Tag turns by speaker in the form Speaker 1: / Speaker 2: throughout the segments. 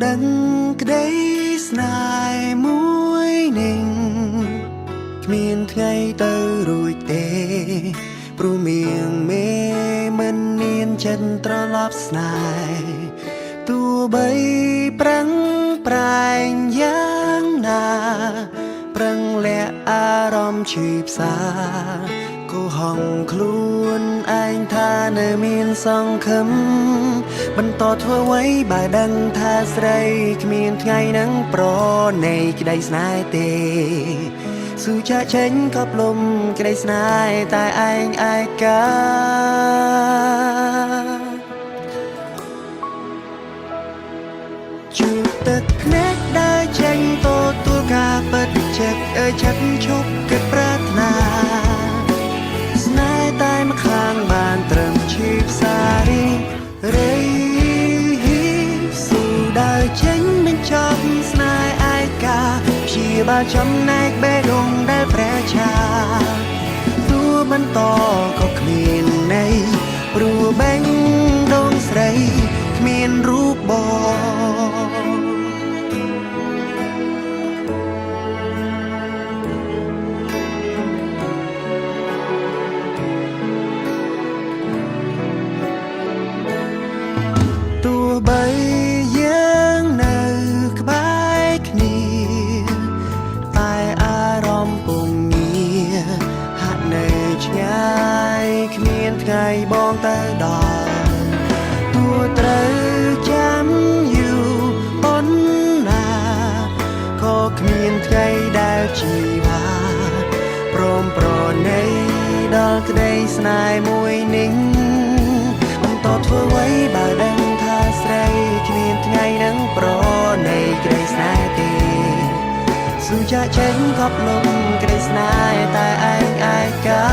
Speaker 1: ដឹងក្តីស្នេហ៍មួយនឹងគ្មានថ្ងៃទៅរួចទេព្រោះមៀងមេមិនមានចិត្តត្រឡប់ស្នេហ៍ទោះបីប្រឹងប្រែងយ៉ាងណាប្រឹងលាក់អារម្មណ៍ឈឺផ្សាគូហងខ្លួនឯងថានៅមានសង្ឃឹមបន្តធ្វើអ្វីបើដឹងថាស្រីគ្មានថ្ងៃនឹងប្រណីក្តីស្នេហ៍ទេស៊ូចាក់ចេញក៏ផ្លុំក្តីស្នេហ៍តែឯងឯកាជួបទឹកភ្នែកដើរចេញទទួលការពិតចិត្តចិត្តឈប់គិតប្រាថ្នាស្នេហ៍តែម្ខាងបានត្រឹមឈឺផ្សារីរីស៊ូដើរចេញបញ្ចប់ស្នេហ៍ឯកាព្យាបាលចំណែកបេះដូងដែលប្រែឆាទោះបន្តក៏គ្មានន័យព្រោះបេះដូងស្រីគ្មានរូបបងទោះបីយើងនៅក្បែរគ្នាតែអារម្មណ៍ពុំងារហាក់នៅឆ្ងាយគ្មានថ្ងៃបងទៅដល់ទោះត្រូវចាំយូរប៉ុណ្ណាក៏គ្មានថ្ងៃដែលជីវ៉ាព្រមប្រណីដល់ក្តីស្នេហ៍មួយនេះបន្តធ្វើអ្វីបើដឹងថាស្រីគ្មានថ្ងៃនឹងប្រណីក្តីស្នេហ៍ទេស៊ូចាក់ចេញក៏ផ្លុំក្តីស្នេហ៍តែឯងឯកា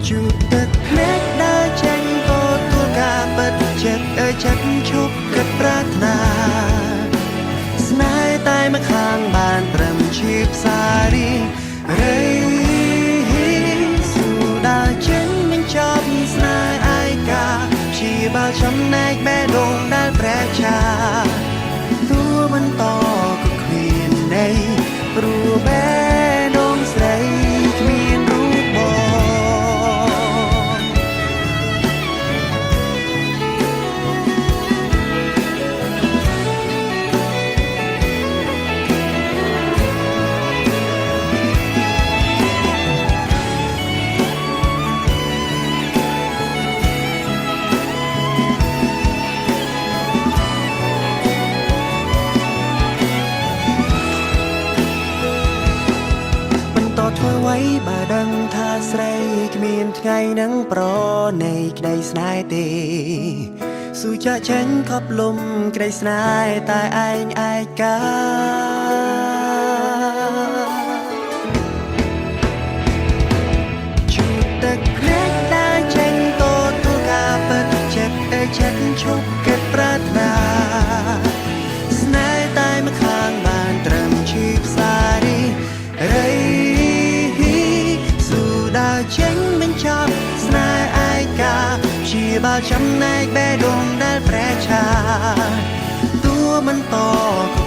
Speaker 1: ជួបទឹកភ្នែកដើរចេញទទួលការពិតចិត្តចិត្តឈប់គិតប្រាថ្នាស្នេហ៍តែម្ខាងបានត្រឹមឈឺផ្សារីរីស៊ូដើរចេញបញ្ចប់ស្នេហ៍ឯកាព្យាបាលចំណែកបេះដូងដែលប្រែឆាទោះបន្តក៏គ្មានន័យព្រោះបេះដូងស្រីគ្មានរូបបងធ្វើអ្វីបើដឹងថាស្រីគ្មានថ្ងៃនឹងប្រណីក្តីស្នេហ៍ទេស៊ូចាក់ចេញខប់លំក្តីស្នេហ៍តែឯងឯកាជួបទឹកភ្នែកដើរចេញទទួលការពិតចិត្តចិត្តឈប់គិតប្រាថ្នាស្នេហ៍តែម្ខាងបានត្រឹមឈឺផ្សារីរីចេញបញ្ចប់ស្នេហ៍ឯកាព្យាបាលចំណែកបេះដូងដែលប្រែឆាទោះបន្តក៏